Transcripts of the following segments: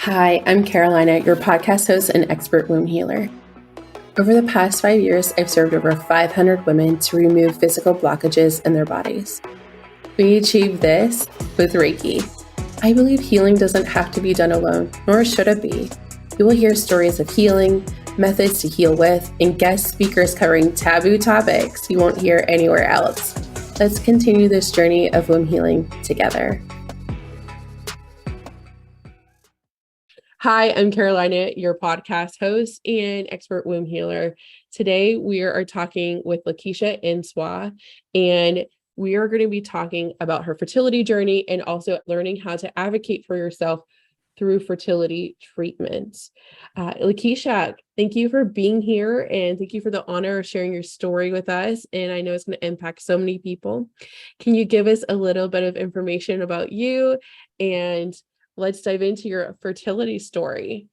Hi, I'm Carolina, your podcast host and expert womb healer. Over the past 5 years, I've served over 500 women to remove physical blockages in their bodies. We achieve this with Reiki. I believe healing doesn't have to be done alone, nor should it be. You will hear stories of healing, methods to heal with, and guest speakers covering taboo topics you won't hear anywhere else. Let's continue this journey of womb healing together. Hi, I'm Carolina, your podcast host and expert womb healer. Today, we are talking with Lakeisha Inswa, and we are going to be talking about her fertility journey and also learning how to advocate for yourself through fertility treatments. Lakeisha, thank you for being here, and thank you for the honor of sharing your story with us. And I know it's going to impact so many people. Can you give us a little bit of information about you, and let's dive into your fertility story.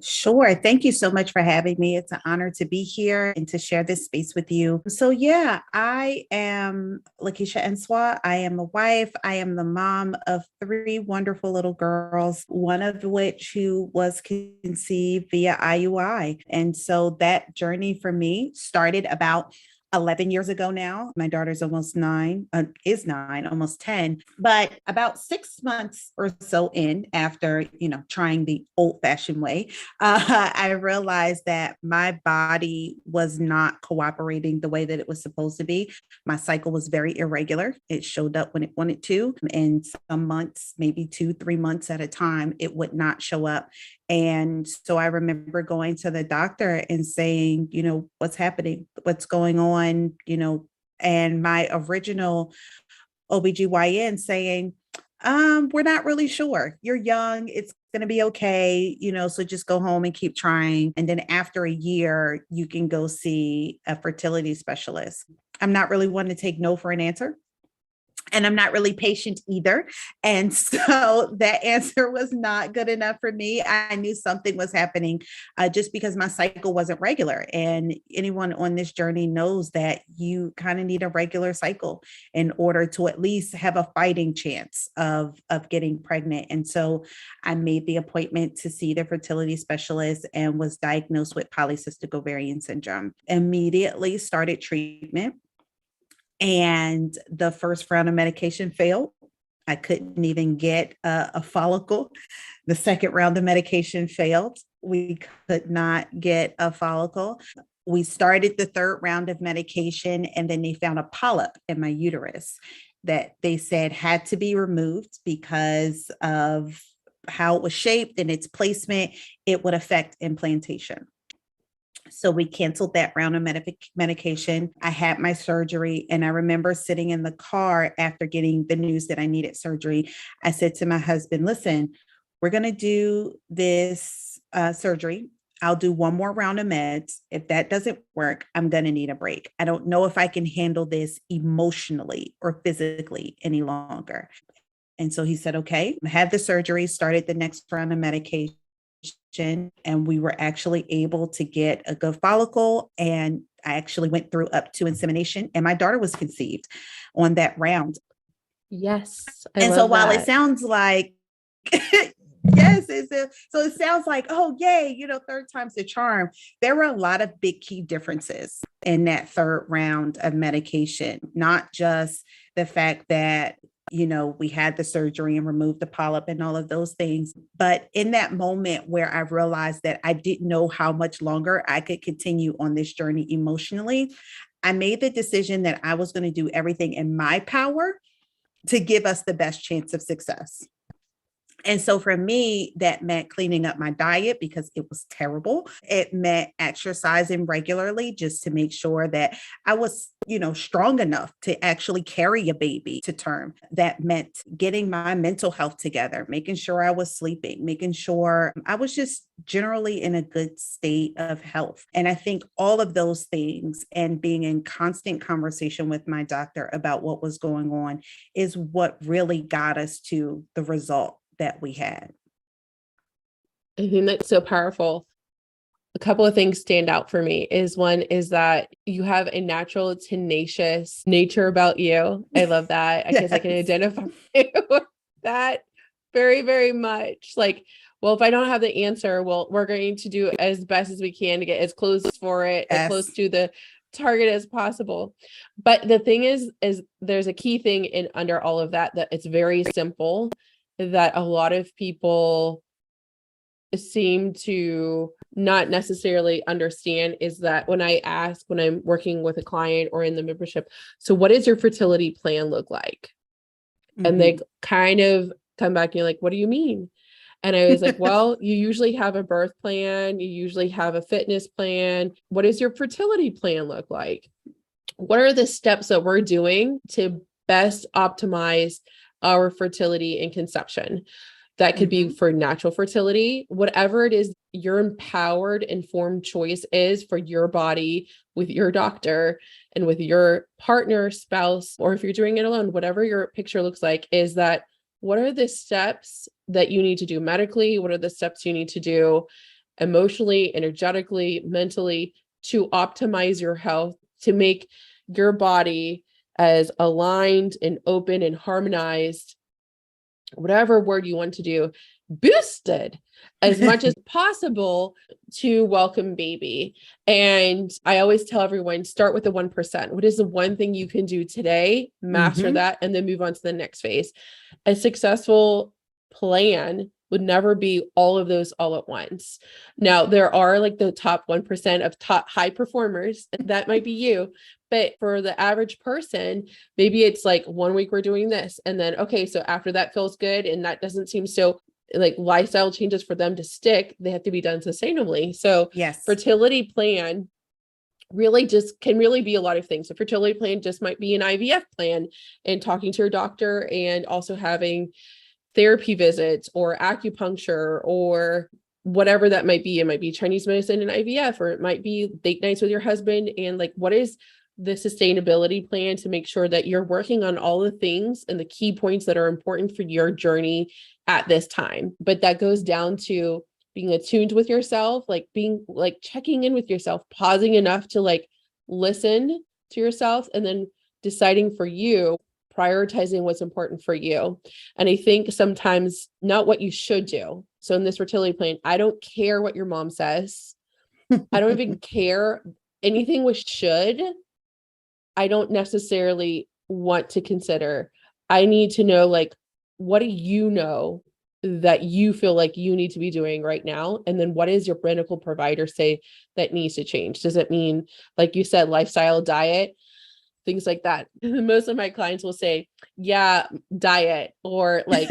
Sure. Thank you so much for having me. It's an honor to be here and to share this space with you. So I am Lakeisha Inswa. I am a wife. I am the mom of 3 wonderful little girls, one of which who was conceived via IUI. And so that journey for me started about 11 years ago now. My daughter's almost 9, almost 10. But about 6 months or so in, after, trying the old fashioned way, I realized that my body was not cooperating the way that it was supposed to be. My cycle was very irregular. It showed up when it wanted to. And some months, maybe 2-3 months at a time, it would not show up. And so I remember going to the doctor and saying, what's happening? What's going on? And my original OBGYN saying, we're not really sure. You're young. It's going to be okay. So just go home and keep trying. And then after a year, you can go see a fertility specialist. I'm not really one to take no for an answer. And I'm not really patient either. And so that answer was not good enough for me. I knew something was happening just because my cycle wasn't regular. And anyone on this journey knows that you kind of need a regular cycle in order to at least have a fighting chance of getting pregnant. And so I made the appointment to see the fertility specialist and was diagnosed with polycystic ovarian syndrome. Immediately started treatment. And the first round of medication failed. I couldn't even get a follicle. The second round of medication failed. We could not get a follicle. We started the third round of medication, and then they found a polyp in my uterus that they said had to be removed because of how it was shaped and its placement. It would affect implantation. So we canceled that round of medication. I had my surgery, and I remember sitting in the car after getting the news that I needed surgery. I said to my husband, listen, we're going to do this surgery. I'll do one more round of meds. If that doesn't work, I'm going to need a break. I don't know if I can handle this emotionally or physically any longer. And so he said, okay, I had the surgery, started the next round of medication. And we were actually able to get a good follicle. And I actually went through up to insemination, and my daughter was conceived on that round. Yes. And so while it sounds like, yes, so it sounds like, oh, yay, third time's the charm. There were a lot of big key differences in that third round of medication, not just the fact that we had the surgery and removed the polyp and all of those things. But in that moment where I realized that I didn't know how much longer I could continue on this journey emotionally, I made the decision that I was going to do everything in my power to give us the best chance of success. And so for me, that meant cleaning up my diet because it was terrible. It meant exercising regularly just to make sure that I was, strong enough to actually carry a baby to term. That meant getting my mental health together, making sure I was sleeping, making sure I was just generally in a good state of health. And I think all of those things and being in constant conversation with my doctor about what was going on is what really got us to the result that we had. I think that's so powerful. A couple of things stand out for me. One is that you have a natural, tenacious nature about you. I love that. I guess I can identify with that very, very much. Like well, if I don't have the answer, well, we're going to do as best as we can to get as close for it, as close to the target as possible. But the thing is there's a key thing in under all of that it's very simple, that a lot of people seem to not necessarily understand, is that when I'm working with a client or in the membership, so what does your fertility plan look like? Mm-hmm. And they kind of come back and you're like, what do you mean? And I was like, well, you usually have a birth plan. You usually have a fitness plan. What does your fertility plan look like? What are the steps that we're doing to best optimize our fertility and conception? That could be for natural fertility, whatever it is, your empowered, informed choice is for your body with your doctor and with your partner, spouse, or if you're doing it alone, whatever your picture looks like, is that what are the steps that you need to do medically? What are the steps you need to do emotionally, energetically, mentally to optimize your health, to make your body as aligned and open and harmonized, whatever word you want to do, boosted as much as possible to welcome baby. And I always tell everyone, start with the 1%. What is the one thing you can do today? Master that, and then move on to the next phase. A successful plan would never be all of those all at once. Now, there are like the top 1% of top high performers, and that might be you. But for the average person, maybe it's like 1 week we're doing this. And then, okay, so after that feels good and that doesn't seem so like lifestyle changes for them to stick, they have to be done sustainably. So yes, fertility plan really just can really be a lot of things. A fertility plan just might be an IVF plan and talking to your doctor and also having therapy visits or acupuncture or whatever that might be. It might be Chinese medicine and IVF, or it might be date nights with your husband. And like, what is the sustainability plan to make sure that you're working on all the things and the key points that are important for your journey at this time? But that goes down to being attuned with yourself, like being like checking in with yourself, pausing enough to like listen to yourself, and then deciding for you, prioritizing what's important for you. And I think sometimes not what you should do. So in this fertility plan, I don't care what your mom says. I don't even care anything with should. I don't necessarily want to consider. I need to know, like, what do you know that you feel like you need to be doing right now? And then what does your medical provider say that needs to change? Does it mean, like you said, lifestyle, diet, things like that? Most of my clients will say, yeah, diet, or like,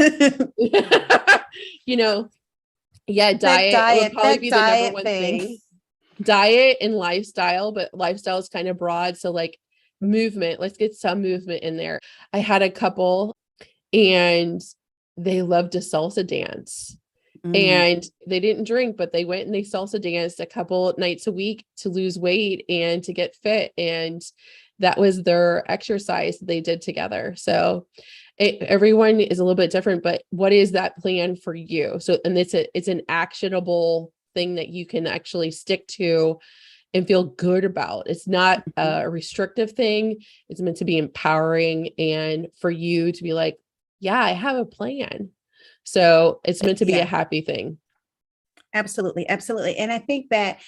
yeah, diet would probably be the number one thing. Diet and lifestyle, but lifestyle is kind of broad. So like movement, let's get some movement in there. I had a couple and they loved to salsa dance. And they didn't drink, but they went and they salsa danced a couple nights a week to lose weight and to get fit. And that was their exercise they did together. So everyone is a little bit different, but what is that plan for you? So, and it's an actionable thing that you can actually stick to and feel good about. It's not a restrictive thing. It's meant to be empowering and for you to be like, yeah, I have a plan. So it's meant to be a happy thing. Absolutely. Absolutely. And I think that,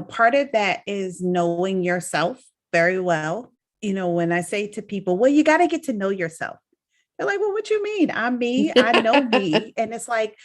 part of that is knowing yourself very well. When I say to people, well, you got to get to know yourself. They're like, well, what you mean? I'm me. I know me. And it's like,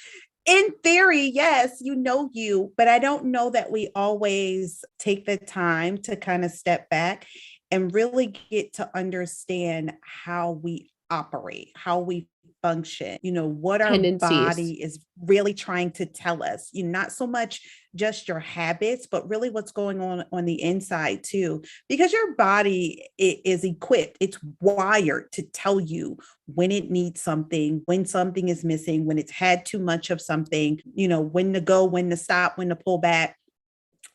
in theory, yes, you know you, but I don't know that we always take the time to kind of step back and really get to understand how we operate, how we function, what our body is really trying to tell us, not so much just your habits, but really what's going on the inside too, because your body is equipped, it's wired to tell you when it needs something, when something is missing, when it's had too much of something, when to go, when to stop, when to pull back.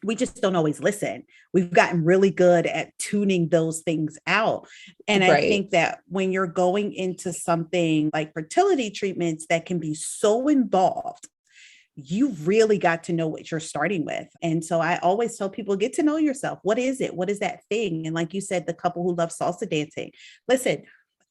We just don't always listen. We've gotten really good at tuning those things out. And I think that when you're going into something like fertility treatments that can be so involved, you really got to know what you're starting with. And so I always tell people, get to know yourself. What is it? What is that thing? And like you said, the couple who love salsa dancing, listen,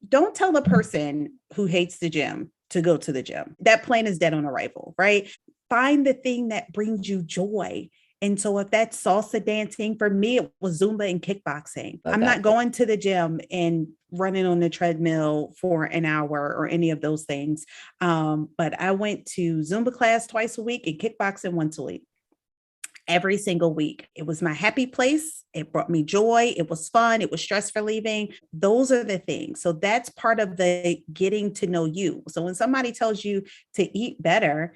don't tell the person who hates the gym to go to the gym. That plane is dead on arrival, right? find the thing that brings you joy. And so if that's salsa dancing, for me, it was Zumba and kickboxing. Love I'm that. not going to the gym and running on the treadmill for an hour or any of those things. But I went to Zumba class twice a week and kickboxing once a week. Every single week. It was my happy place. It brought me joy. It was fun. It was stress relieving. Those are the things. So that's part of the getting to know you. So when somebody tells you to eat better,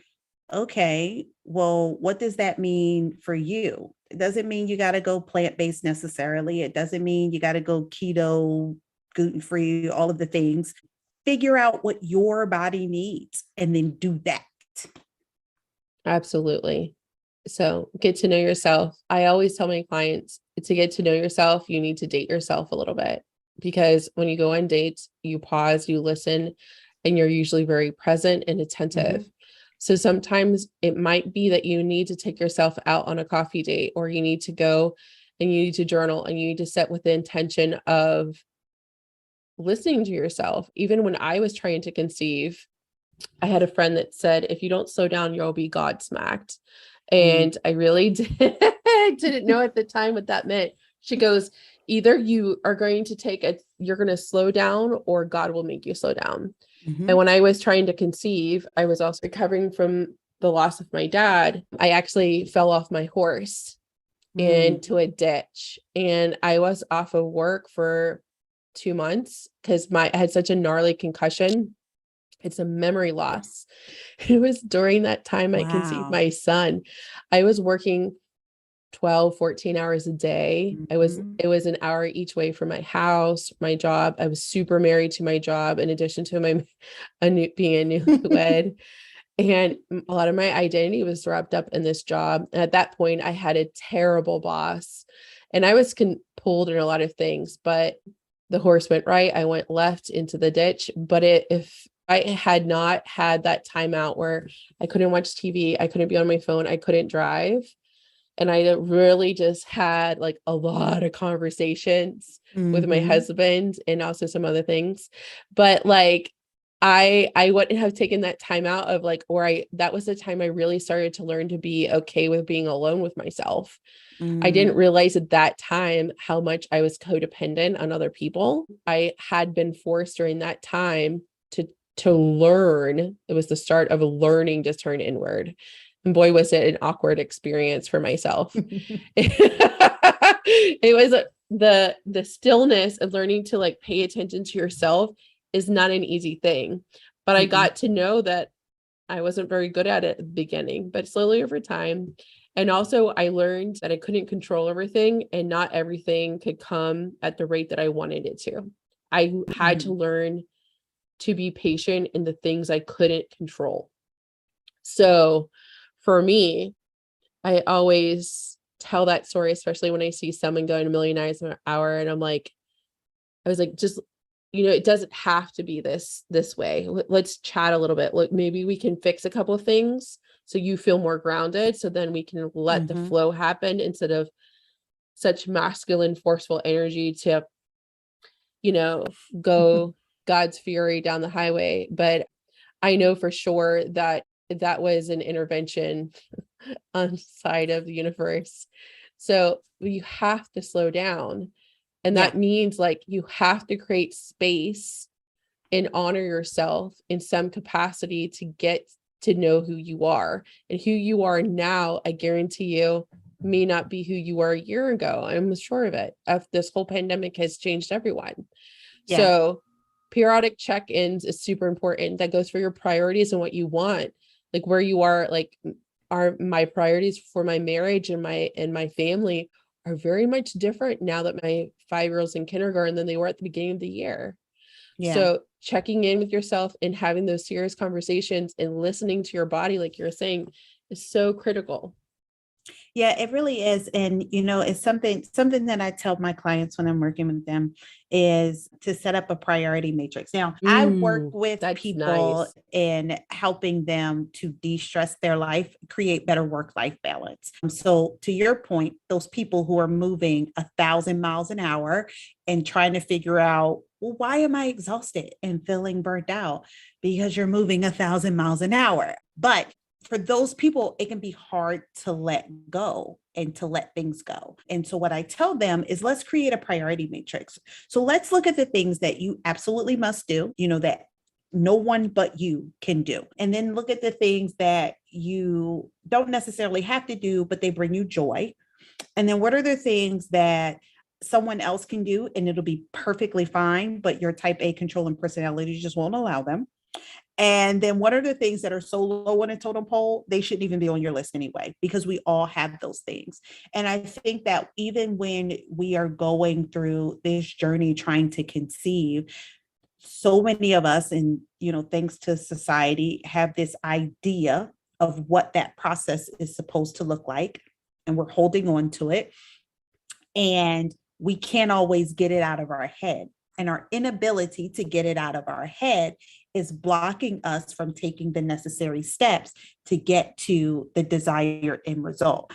okay, well, what does that mean for you? It doesn't mean you got to go plant-based necessarily. It doesn't mean you got to go keto, gluten-free, all of the things. Figure out what your body needs and then do that. Absolutely. So get to know yourself. I always tell my clients to get to know yourself, you need to date yourself a little bit, because when you go on dates, you pause, you listen, and you're usually very present and attentive. So sometimes it might be that you need to take yourself out on a coffee date, or you need to go and you need to journal and you need to set with the intention of listening to yourself. Even when I was trying to conceive, I had a friend that said, if you don't slow down, you'll be godsmacked. And I really didn't know at the time what that meant. She goes, either you are going to you're going to slow down, or God will make you slow down. And when I was trying to conceive, I was also recovering from the loss of my dad. I actually fell off my horse into a ditch, and I was off of work for 2 months because I had such a gnarly concussion. It's a memory loss. It was during that time I conceived my son. I was working 12, 14 hours a day. It was an hour each way from my house, my job. I was super married to my job, in addition to being a newlywed. And a lot of my identity was wrapped up in this job. And at that point, I had a terrible boss, and I was pulled in a lot of things, but the horse went right. I went left into the ditch. But if I had not had that time out where I couldn't watch TV, I couldn't be on my phone, I couldn't drive. And I really just had like a lot of conversations with my husband and also some other things. But like, I wouldn't have taken that time out of like, that was the time I really started to learn to be okay with being alone with myself. I didn't realize at that time how much I was codependent on other people. I had been forced during that time to learn. It was the start of learning to turn inward. And boy, was it an awkward experience for myself. It was the stillness of learning to like pay attention to yourself is not an easy thing. But I got to know that I wasn't very good at it at the beginning, but slowly over time. And also I learned that I couldn't control everything, and not everything could come at the rate that I wanted it to. I had to learn to be patient in the things I couldn't control. So for me, I always tell that story, especially when I see someone going a million miles an hour, and I was like, just, it doesn't have to be this way. Let's chat a little bit. Look, maybe we can fix a couple of things so you feel more grounded. So then we can let the flow happen instead of such masculine, forceful energy to, go God's fury down the highway. But I know for sure that was an intervention on the side of the universe. So you have to slow down. And that means like you have to create space and honor yourself in some capacity to get to know who you are. And who you are now, I guarantee you, may not be who you were a year ago. I'm sure of it. This whole pandemic has changed everyone. So periodic check-ins is super important. That goes for your priorities and what you want, like where you are. Like, are my priorities for my marriage and my family are very much different now that my 5-year-old's in kindergarten than they were at the beginning of the year. So checking in with yourself and having those serious conversations and listening to your body, like you're saying, is so critical. Yeah, it really is. And, it's something that I tell my clients when I'm working with them is to set up a priority matrix. Now, I work with people in helping them to de-stress their life, create better work-life balance. So to your point, those people who are moving 1,000 miles an hour and trying to figure out, well, why am I exhausted and feeling burnt out? Because you're moving 1,000 miles an hour. But for those people, it can be hard to let go and to let things go. And so what I tell them is, let's create a priority matrix. So let's look at the things that you absolutely must do, that no one but you can do. And then look at the things that you don't necessarily have to do, but they bring you joy. And then what are the things that someone else can do and it'll be perfectly fine, but your type A controlling personality just won't allow them. And then what are the things that are so low on a totem pole, they shouldn't even be on your list anyway, because we all have those things. And I think that even when we are going through this journey trying to conceive, so many of us, and thanks to society, have this idea of what that process is supposed to look like, and we're holding on to it. And we can't always get it out of our head. And our inability to get it out of our head is blocking us from taking the necessary steps to get to the desired end result.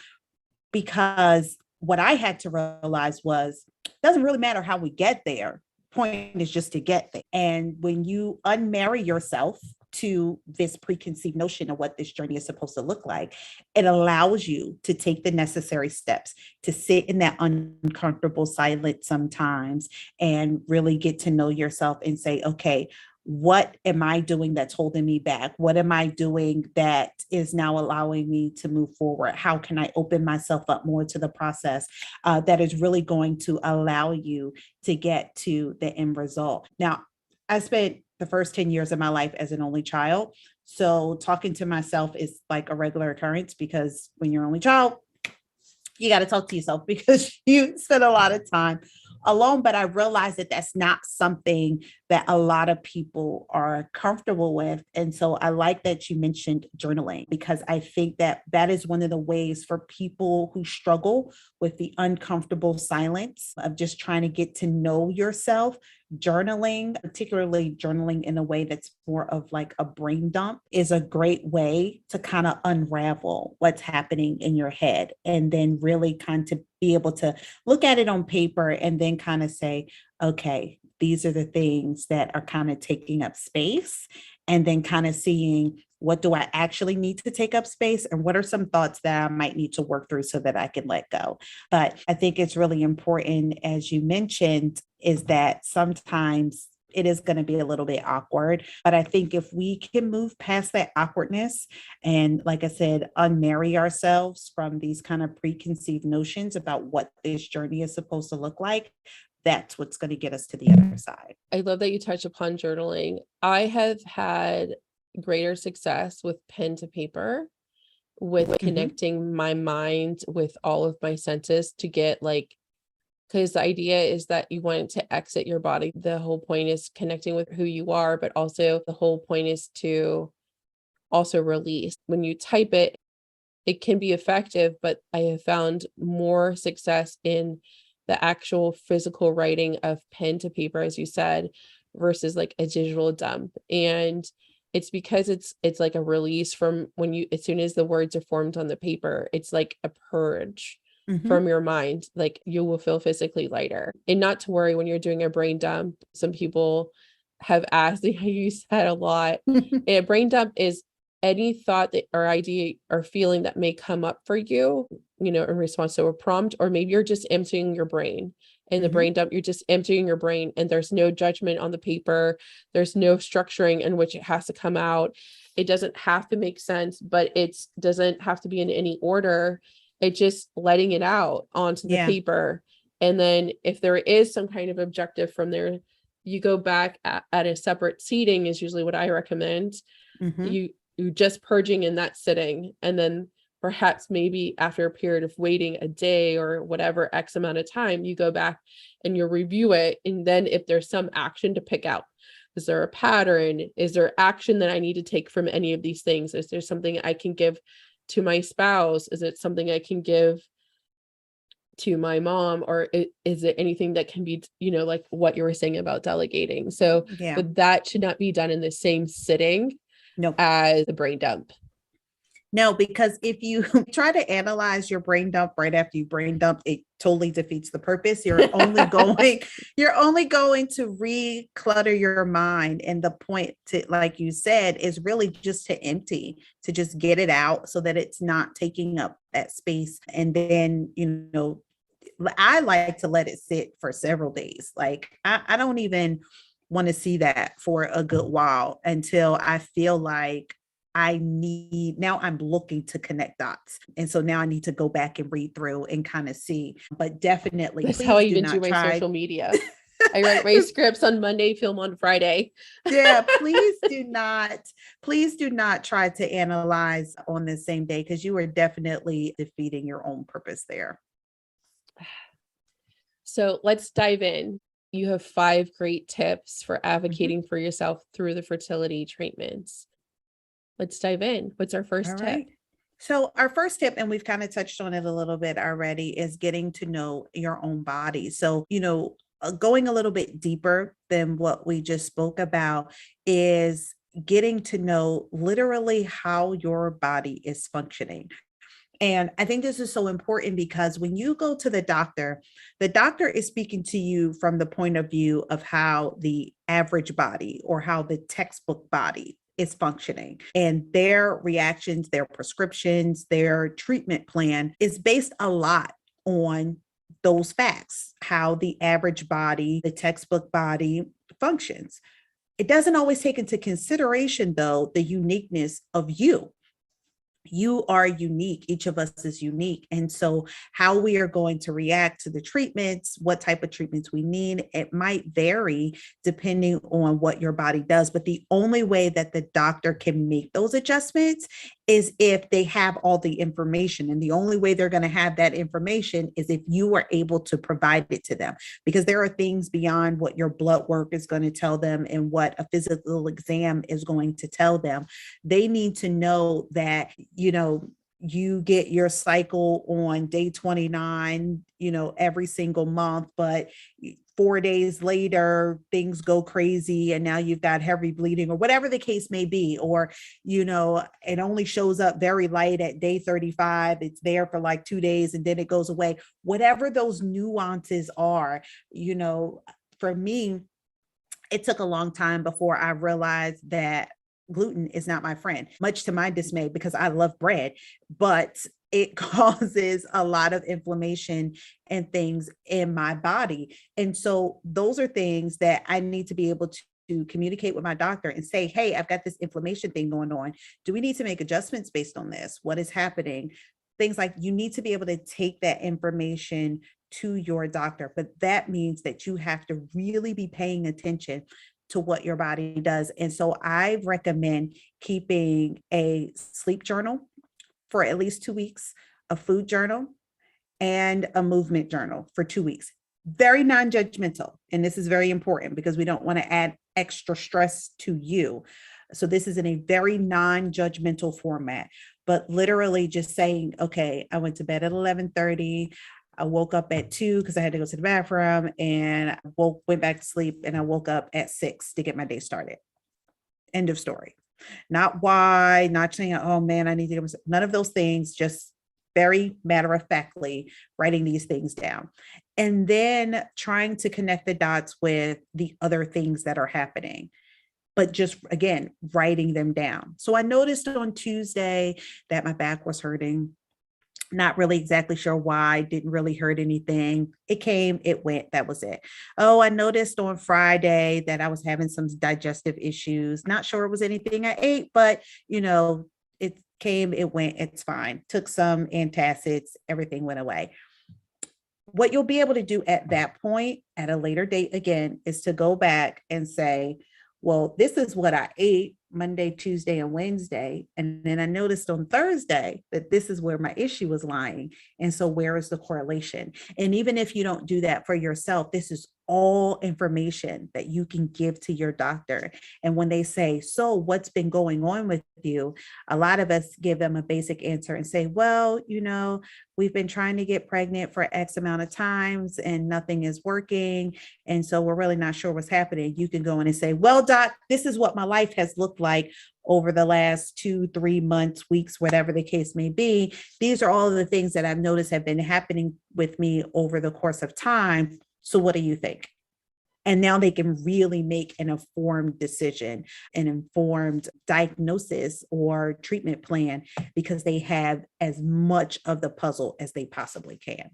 Because what I had to realize was, it doesn't really matter how we get there. Point is just to get there. And when you unmarry yourself to this preconceived notion of what this journey is supposed to look like, it allows you to take the necessary steps to sit in that uncomfortable silence sometimes and really get to know yourself and say, okay, what am I doing that's holding me back? What am I doing that is now allowing me to move forward? How can I open myself up more to the process that is really going to allow you to get to the end result? Now, I spent the first 10 years of my life as an only child. So talking to myself is like a regular occurrence, because when you're an only child, you got to talk to yourself because you spend a lot of time alone. But I realized that that's not something that a lot of people are comfortable with. And so I like that you mentioned journaling, because I think that that is one of the ways for people who struggle with the uncomfortable silence of just trying to get to know yourself. Journaling, particularly journaling in a way that's more of like a brain dump, is a great way to kind of unravel what's happening in your head, and then really kind of be able to look at it on paper and then kind of say, okay, these are the things that are kind of taking up space, and then kind of seeing, what do I actually need to take up space, and what are some thoughts that I might need to work through so that I can let go. But I think it's really important, as you mentioned, is that sometimes it is going to be a little bit awkward. But I think if we can move past that awkwardness and, like I said, unmarry ourselves from these kind of preconceived notions about what this journey is supposed to look like, that's what's going to get us to the other side. I love that you touched upon journaling. I have had greater success with pen to paper, with connecting my mind with all of my senses to get because the idea is that you want to exit your body. The whole point is connecting with who you are, but also the whole point is to also release. When you type it, it can be effective, but I have found more success in the actual physical writing of pen to paper, as you said, versus like a digital dump. And it's because it's like a release from as soon as the words are formed on the paper, it's like a purge from your mind. Like, you will feel physically lighter. And not to worry when you're doing a brain dump. Some people have asked, I use that a lot. A brain dump is any thought that or idea or feeling that may come up for you, in response to a prompt, or maybe you're just emptying your brain. In the brain dump, you're just emptying your brain, and there's no judgment on the paper. There's no structuring in which it has to come out. It doesn't have to make sense, but it doesn't have to be in any order. It's just letting it out onto the paper. And then if there is some kind of objective from there, you go back at a separate seating is usually what I recommend. You just purging in that sitting, and then perhaps maybe after a period of waiting a day or whatever X amount of time, you go back and you review it. And then if there's some action to pick out, is there a pattern? Is there action that I need to take from any of these things? Is there something I can give to my spouse? Is it something I can give to my mom? Or is it anything that can be, like what you were saying about delegating? So, but that should not be done in the same sitting as the brain dump. No, because if you try to analyze your brain dump right after you brain dump, it totally defeats the purpose. You're only going to reclutter your mind. And the point to, like you said, is really just to empty, to just get it out so that it's not taking up that space. And then, I like to let it sit for several days. Like I don't even want to see that for a good while until I feel like now I'm looking to connect dots. And so now I need to go back and read through and kind of see, but definitely That's how I please do even do not my try. social media. I write my scripts on Monday, film on Friday. Yeah, please do not try to analyze on the same day, because you are definitely defeating your own purpose there. So let's dive in. You have 5 great tips for advocating for yourself through the fertility treatments. Let's dive in. What's our first All tip? right. So our first tip, and we've kind of touched on it a little bit already, is getting to know your own body. So, going a little bit deeper than what we just spoke about is getting to know literally how your body is functioning. And I think this is so important because when you go to the doctor is speaking to you from the point of view of how the average body or how the textbook body is functioning. And their reactions, their prescriptions, their treatment plan is based a lot on those facts, how the average body, the textbook body functions. It doesn't always take into consideration, though, the uniqueness of you. You are unique. Each of us is unique. And so how we are going to react to the treatments, what type of treatments we need, it might vary depending on what your body does. But the only way that the doctor can make those adjustments is if they have all the information. And the only way they're going to have that information is if you are able to provide it to them, because there are things beyond what your blood work is going to tell them and what a physical exam is going to tell them. They need to know that, you get your cycle on day 29, every single month, but 4 days later, things go crazy and now you've got heavy bleeding or whatever the case may be. Or, it only shows up very light at day 35. It's there for like 2 days and then it goes away. Whatever those nuances are, for me, it took a long time before I realized that gluten is not my friend, much to my dismay, because I love bread, but it causes a lot of inflammation and things in my body. And so those are things that I need to be able to communicate with my doctor and say, hey, I've got this inflammation thing going on. Do we need to make adjustments based on this? What is happening? Things like you need to be able to take that information to your doctor, but that means that you have to really be paying attention to what your body does. And so I recommend keeping a sleep journal for at least 2 weeks, a food journal, and a movement journal for 2 weeks. Very non-judgmental. And this is very important because we don't want to add extra stress to you. So this is in a very non-judgmental format, but literally just saying, okay, I went to bed at 11:30. I woke up at 2 because I had to go to the bathroom, and I went back to sleep, and I woke up at 6 to get my day started. End of story. Not why, not saying, oh man, I need to go. None of those things, just very matter of factly writing these things down. And then trying to connect the dots with the other things that are happening, but just again, writing them down. So I noticed on Tuesday that my back was hurting. Not really exactly sure why, didn't really hurt anything. It came, it went, that was it. Oh, I noticed on Friday that I was having some digestive issues. Not sure it was anything I ate, but it came, it went, it's fine. Took some antacids, everything went away. What you'll be able to do at that point at a later date again is to go back and say, well, this is what I ate Monday, Tuesday, and Wednesday. And then I noticed on Thursday that this is where my issue was lying. And so where is the correlation? And even if you don't do that for yourself, this is all information that you can give to your doctor. And when they say, so what's been going on with you? A lot of us give them a basic answer and say, well, we've been trying to get pregnant for X amount of times and nothing is working. And so we're really not sure what's happening. You can go in and say, well, doc, this is what my life has looked like over the last 2-3 months, weeks, whatever the case may be. These are all of the things that I've noticed have been happening with me over the course of time. So what do you think? And now they can really make an informed decision, an informed diagnosis or treatment plan, because they have as much of the puzzle as they possibly can.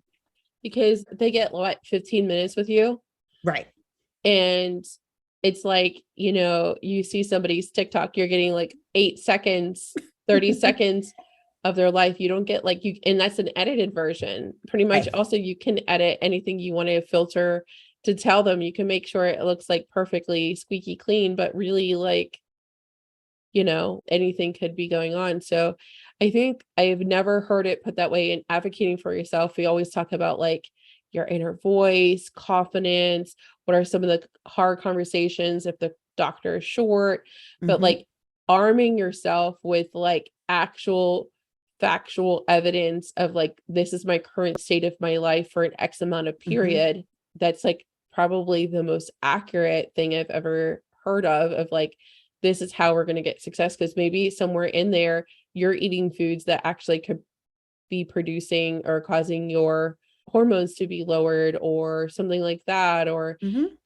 Because they get 15 minutes with you. Right. And it's like, you see somebody's TikTok, you're getting like 8 seconds, 30 seconds of their life. You don't get and that's an edited version. Pretty much. Right. Also, you can edit anything you want to filter to tell them. You can make sure it looks like perfectly squeaky clean, but really anything could be going on. So I think I've never heard it put that way. In advocating for yourself, we always talk about your inner voice, confidence. What are some of the hard conversations if the doctor is short? But arming yourself with actual factual evidence of this is my current state of my life for an X amount of period. That's probably the most accurate thing I've ever heard of this is how we're going to get success. Because maybe somewhere in there, you're eating foods that actually could be producing or causing your hormones to be lowered or something like that. Or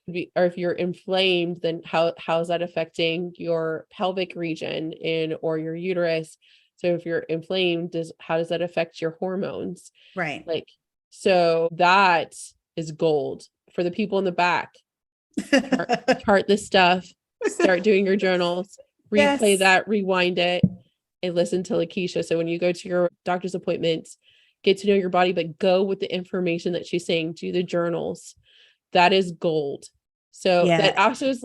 if you're inflamed, then how is that affecting your pelvic region or your uterus? So if you're inflamed, how does that affect your hormones? Right. So that is gold for the people in the back. Chart this stuff, start doing your journals, replay that, rewind it, and listen to Lakeisha. So when you go to your doctor's appointments, get to know your body, but go with the information that she's saying. Do the journals. That is gold. So that also is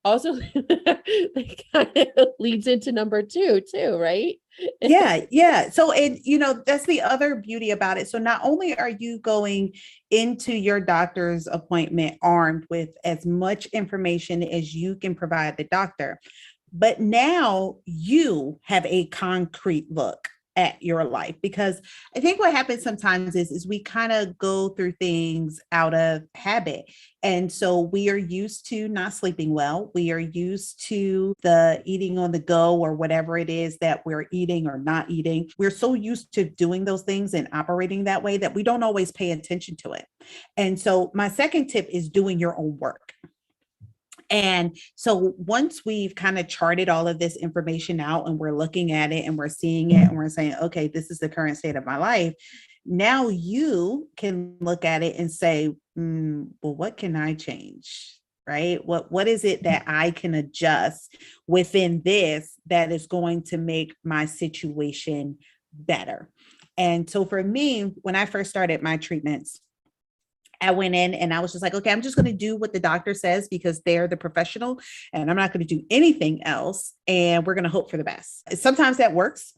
also that kind of leads into number 2 too, right? Yeah. So, and that's the other beauty about it. So not only are you going into your doctor's appointment armed with as much information as you can provide the doctor, but now you have a concrete look at your life. Because I think what happens sometimes is we kind of go through things out of habit. And so we are used to not sleeping well. We are used to the eating on the go or whatever it is that we're eating or not eating. We're so used to doing those things and operating that way that we don't always pay attention to it. And so my second tip is doing your own work. And so once we've kind of charted all of this information out and we're looking at it and we're seeing it and we're saying, okay, this is the current state of my life. Now you can look at it and say, well, what can I change? Right? What is it that I can adjust within this that is going to make my situation better? And so for me, when I first started my treatments, I went in and I was just like, okay, I'm just going to do what the doctor says because they're the professional and I'm not going to do anything else. And we're going to hope for the best. Sometimes that works.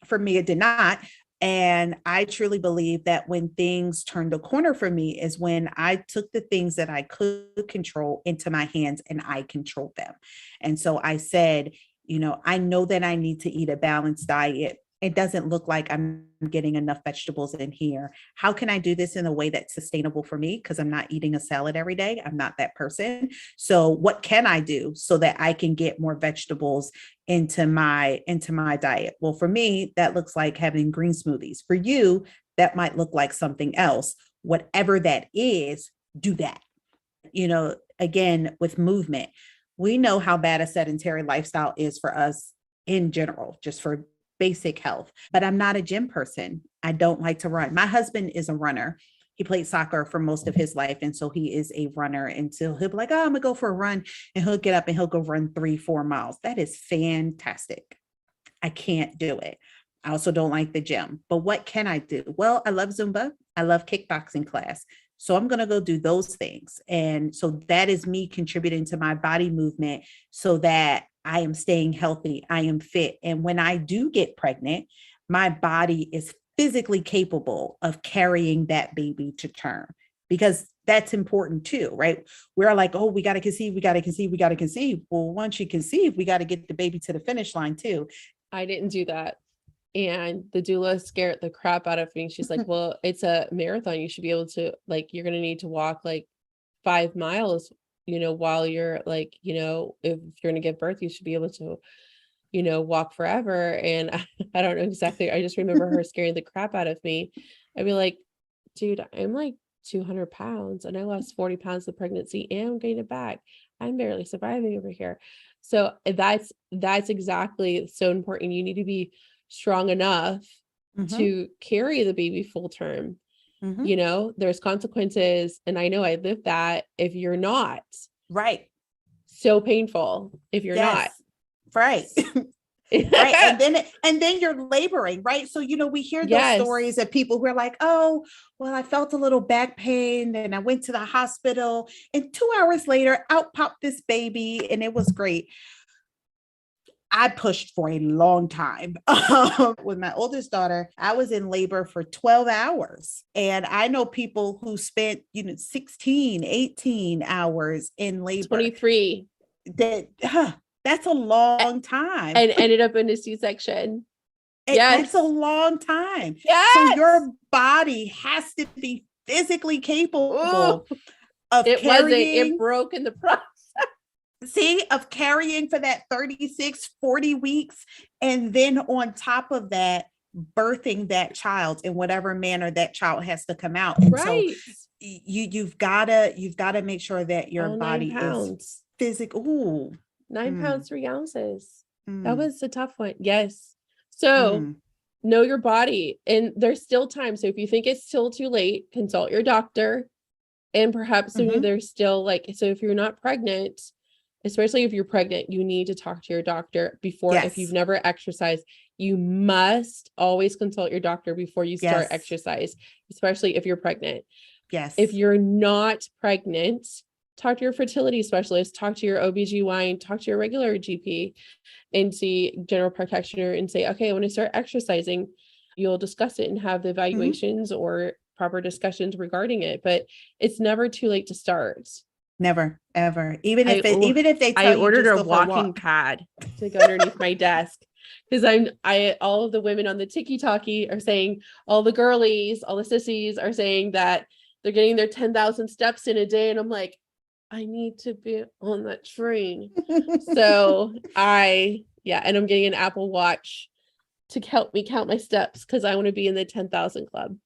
For me, it did not. And I truly believe that when things turned a corner for me is when I took the things that I could control into my hands and I controlled them. And so I said, I know that I need to eat a balanced diet. It doesn't look like I'm getting enough vegetables in here. How can I do this in a way that's sustainable for me? Because I'm not eating a salad every day. I'm not that person. So what can I do so that I can get more vegetables into my diet? Well, for me, that looks like having green smoothies. For you, that might look like something else. Whatever that is, do that. Again, with movement, we know how bad a sedentary lifestyle is for us in general, just for basic health, but I'm not a gym person. I don't like to run. My husband is a runner. He played soccer for most of his life. And so he is a runner until he'll be like, oh, I'm gonna go for a run. And he'll get up and he'll go run 3-4 miles. That is fantastic. I can't do it. I also don't like the gym, but what can I do? Well, I love Zumba. I love kickboxing class. So I'm going to go do those things. And so that is me contributing to my body movement so that I am staying healthy. I am fit. And when I do get pregnant, my body is physically capable of carrying that baby to term. Because that's important too, right? We're like, oh, we got to conceive, we got to conceive, we got to conceive. Well, once you conceive, we got to get the baby to the finish line too. I didn't do that. And the doula scared the crap out of me. She's like, well, it's a marathon. You should be able to, like, you're going to need to walk like 5 miles, while you're like, if you're going to give birth, you should be able to, walk forever. And I don't know exactly. I just remember her scaring the crap out of me. I'd be like, dude, I'm like 200 pounds and I lost 40 pounds of pregnancy and I'm getting it back. I'm barely surviving over here. So that's exactly so important. You need to be strong enough to carry the baby full term. There's consequences. And I know I lived that if you're not. Right. So painful if you're not. Right. Right. And then you're laboring, right? So, we hear those stories of people who are like, oh, well, I felt a little back pain and I went to the hospital and 2 hours later out popped this baby and it was great. I pushed for a long time. With my oldest daughter, I was in labor for 12 hours. And I know people who spent, 16, 18 hours in labor. 23. That's a long time. And ended up in a C-section. That's a long time. Yes. So your body has to be physically capable of carrying. It broke in the process. Of carrying for that 36, 40 weeks. And then on top of that, birthing that child in whatever manner that child has to come out. And so you've gotta make sure that your body is physical. 9 pounds, 3 ounces. That was a tough one. Yes. So know your body, and there's still time. So if you think it's still too late, consult your doctor. And perhaps there's still so if you're not pregnant, especially if you're pregnant, you need to talk to your doctor before. If you've never exercised, you must always consult your doctor before you start exercise, especially if you're pregnant. Yes. If you're not pregnant, talk to your fertility specialist, talk to your OBGYN, talk to your regular GP and see general practitioner and say, okay, I want to start exercising. You'll discuss it and have the evaluations or proper discussions regarding it, but it's never too late to start. Never, ever. Even if they tell I ordered a walking pad to go underneath my desk because all of the women on the TikTok are saying, all the girlies, all the sissies are saying that they're getting their 10,000 steps in a day. And I'm like, I need to be on that train. So and I'm getting an Apple Watch to help me count my steps because I want to be in the 10,000 club.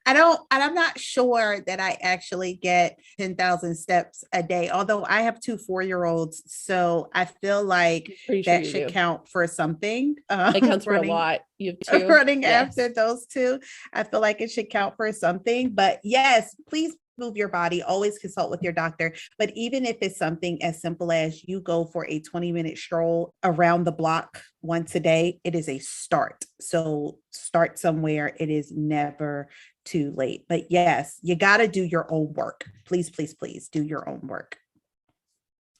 I'm not sure that I actually get 10,000 steps a day, although I have 2 4-year-olds. So I feel like that should count for something. It counts for a lot. You have 2 running after those 2. I feel like it should count for something, but yes, please move your body, always consult with your doctor. But even if it's something as simple as you go for a 20-minute stroll around the block once a day, it is a start. So start somewhere. It is never too late. But yes, you got to do your own work. Please, please, please do your own work.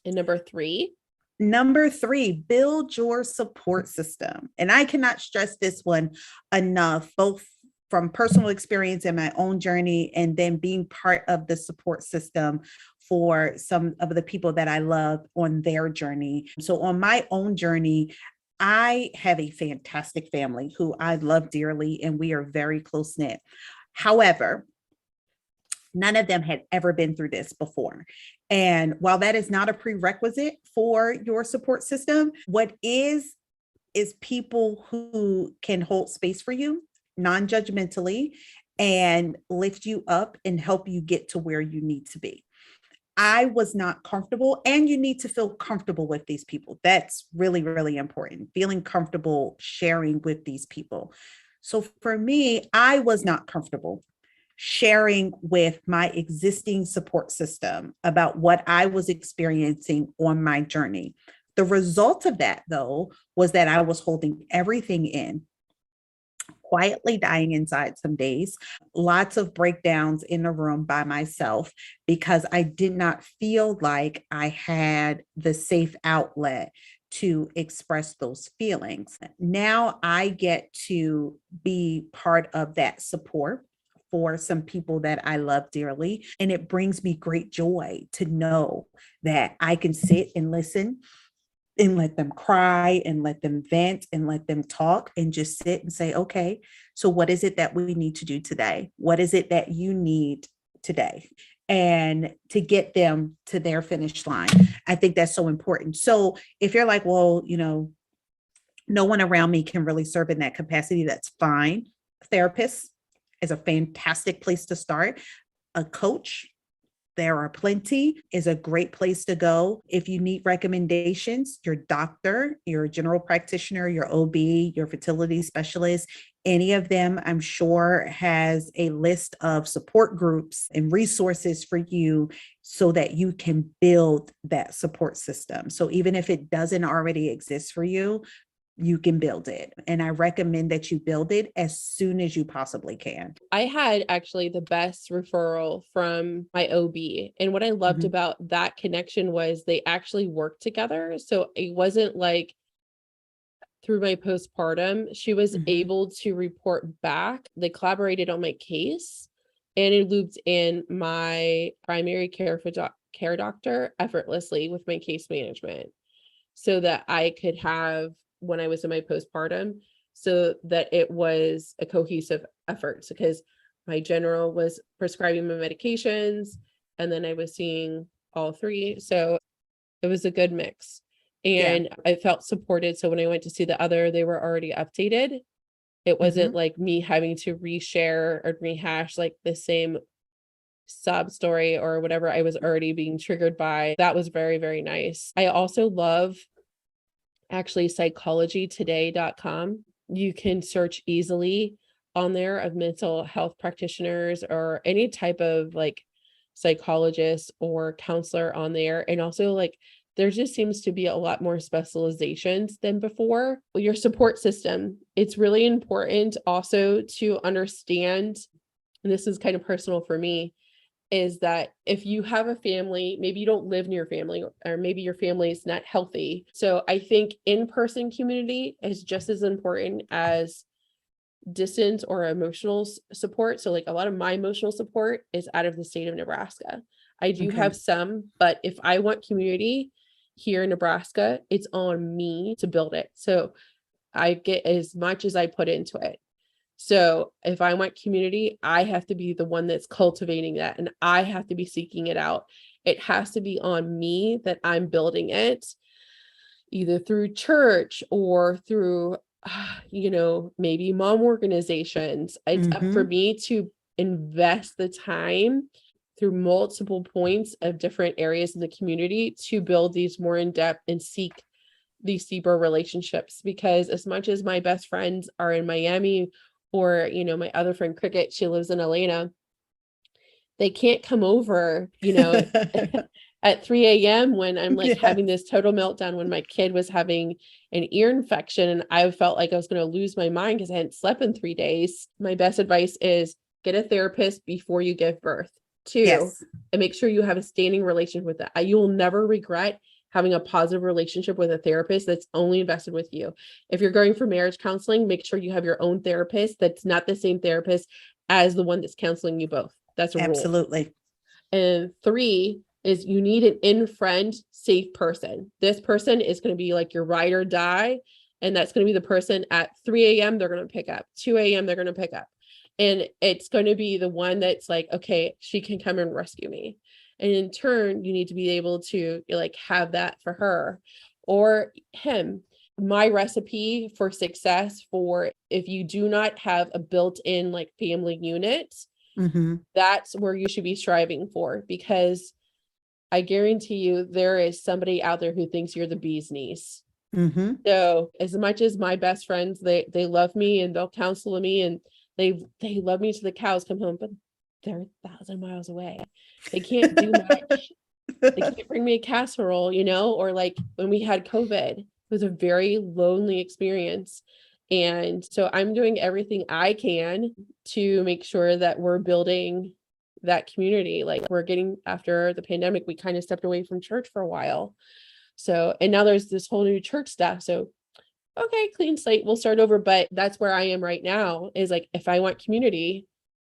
And number 3, build your support system. And I cannot stress this one enough, both from personal experience in my own journey and then being part of the support system for some of the people that I love on their journey. So on my own journey, I have a fantastic family who I love dearly, and we are very close-knit. However, none of them had ever been through this before. And while that is not a prerequisite for your support system, what is people who can hold space for you non-judgmentally and lift you up and help you get to where you need to be. I was not comfortable, and you need to feel comfortable with these people. That's really, really important. Feeling comfortable sharing with these people. So for me, I was not comfortable sharing with my existing support system about what I was experiencing on my journey. The result of that, though, was that I was holding everything in, quietly dying inside some days, lots of breakdowns in the room by myself because I did not feel like I had the safe outlet to express those feelings. Now I get to be part of that support for some people that I love dearly. And it brings me great joy to know that I can sit and listen and let them cry and let them vent and let them talk and just sit and say, okay, so what is it that we need to do today? What is it that you need today? And to get them to their finish line. I think that's so important. So if you're like, well, no one around me can really serve in that capacity, that's fine. Therapist is a fantastic place to start. A coach, there are plenty, is a great place to go. If you need recommendations, your doctor, your general practitioner, your OB, your fertility specialist, any of them, I'm sure, has a list of support groups and resources for you so that you can build that support system. So even if it doesn't already exist for you, you can build it. And I recommend that you build it as soon as you possibly can. I had actually the best referral from my OB. And what I loved about that connection was they actually worked together. So it wasn't like through my postpartum, she was able to report back. They collaborated on my case, and it looped in my primary care doctor effortlessly with my case management so that I could have when I was in my postpartum, so that it was a cohesive effort. Because my general was prescribing my medications, and then I was seeing all three. So it was a good mix. And I felt supported. So when I went to see the other, they were already updated. It wasn't like me having to reshare or rehash like the same sob story or whatever I was already being triggered by. That was very, very nice. I also love actually psychologytoday.com. You can search easily on there of mental health practitioners or any type of like psychologist or counselor on there. And also like there just seems to be a lot more specializations than before. Your support system, it's really important also to understand, and this is kind of personal for me, is that if you have a family, maybe you don't live near your family, or maybe your family is not healthy. So I think in-person community is just as important as distance or emotional support. So like a lot of my emotional support is out of the state of Nebraska. I do have some, but if I want community here in Nebraska, it's on me to build it. So I get as much as I put into it. So if I want community, I have to be the one that's cultivating that, and I have to be seeking it out. It has to be on me that I'm building it, either through church or through, maybe mom organizations. It's up for me to invest the time through multiple points of different areas in the community to build these more in-depth and seek these deeper relationships. Because as much as my best friends are in Miami, or, my other friend Cricket, she lives in Atlanta, they can't come over, at 3 a.m. when I'm like having this total meltdown when my kid was having an ear infection and I felt like I was going to lose my mind because I hadn't slept in 3 days. My best advice is get a therapist before you give birth. 2, and make sure you have a standing relationship with that. You will never regret having a positive relationship with a therapist that's only invested with you. If you're going for marriage counseling, make sure you have your own therapist that's not the same therapist as the one that's counseling you both. That's a rule. Absolutely. And 3 is you need an in-friend safe person. This person is going to be like your ride or die. And that's going to be the person at 3 a.m. they're going to pick up, 2 a.m. they're going to pick up. And it's going to be the one that's like, okay, she can come and rescue me. And in turn, you need to be able to like have that for her or him. My recipe for success for if you do not have a built-in like family unit, that's where you should be striving for, because I guarantee you there is somebody out there who thinks you're the bee's knees. So as much as my best friends, they love me and they'll counsel me and they love me to the cows come home, but they're 1,000 miles away. They can't do much. They can't bring me a casserole, or like when we had COVID, it was a very lonely experience. And so I'm doing everything I can to make sure that we're building that community. Like we're getting, after the pandemic, we kind of stepped away from church for a while. So, and now there's this whole new church stuff. So, okay, clean slate, we'll start over. But that's where I am right now, is like, if I want community,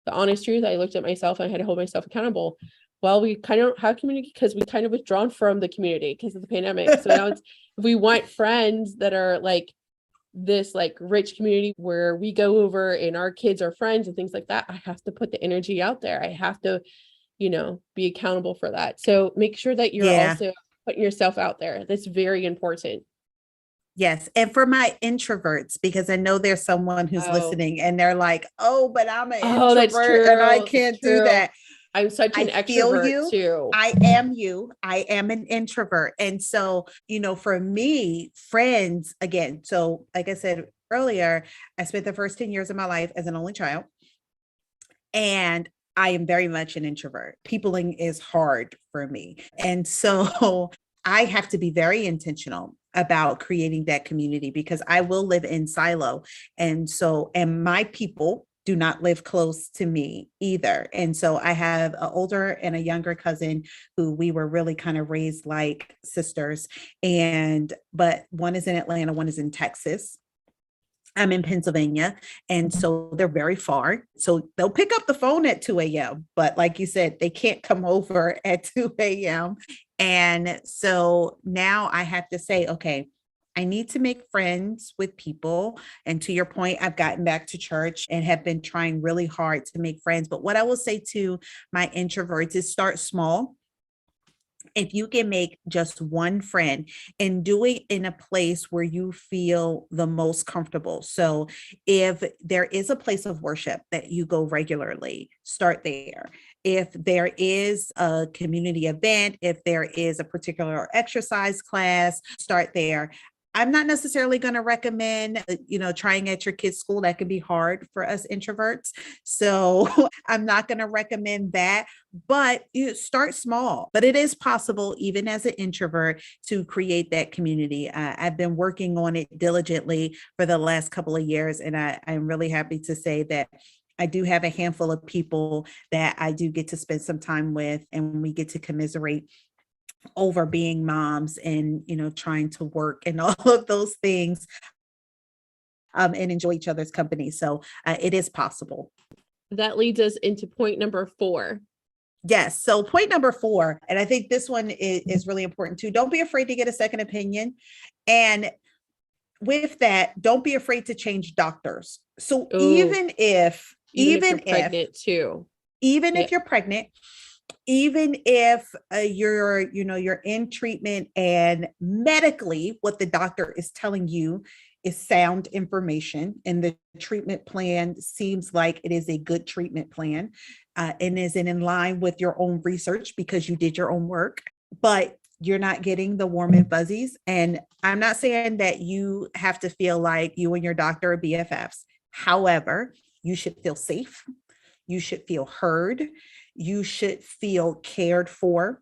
the honest truth, I looked at myself and I had to hold myself accountable. Well, we kind of don't have community because we kind of withdrawn from the community because of the pandemic. So now it's, if we want friends that are like this like rich community where we go over and our kids are friends and things like that, I have to put the energy out there. I have to, be accountable for that. So make sure that you're Yeah. also putting yourself out there. That's very important. Yes. And for my introverts, because I know there's someone who's Oh, listening and they're like, oh, but I'm an oh, that's introvert and I true. That's can't do true. that. I'm such an I feel extrovert you. too. I am you. I am an introvert. And so, for me, friends, again, so like I said earlier, I spent the first 10 years of my life as an only child. And I am very much an introvert. Peopling is hard for me. And so I have to be very intentional about creating that community because I will live in silo. And my people do not live close to me either. And so I have an older and a younger cousin who we were really kind of raised like sisters. But one is in Atlanta, one is in Texas. I'm in Pennsylvania. And so they're very far. So they'll pick up the phone at 2 a.m. But like you said, they can't come over at 2 a.m. And so now I have to say, okay, I need to make friends with people. And to your point, I've gotten back to church and have been trying really hard to make friends. But what I will say to my introverts is start small. If you can make just one friend and do it in a place where you feel the most comfortable. So if there is a place of worship that you go regularly, start there. If there is a community event, if there is a particular exercise class, start there. I'm not necessarily going to recommend, trying at your kid's school. That can be hard for us introverts. So I'm not going to recommend that, but you start small. But it is possible, even as an introvert, to create that community. I've been working on it diligently for the last couple of years, and I'm really happy to say that I do have a handful of people that I do get to spend some time with, and we get to commiserate over being moms and trying to work and all of those things, and enjoy each other's company. So it is possible. That leads us into point number 4. Yes. So point number 4, and I think this one is really important too. Don't be afraid to get a second opinion. And with that, don't be afraid to change doctors. So Oh, even if you're pregnant too. even Yeah. if you're pregnant, even if you're in treatment and medically what the doctor is telling you is sound information and the treatment plan seems like it is a good treatment plan, and is in line with your own research because you did your own work, but you're not getting the warm and fuzzies. And I'm not saying that you have to feel like you and your doctor are BFFs. However, you should feel safe. You should feel heard. You should feel cared for.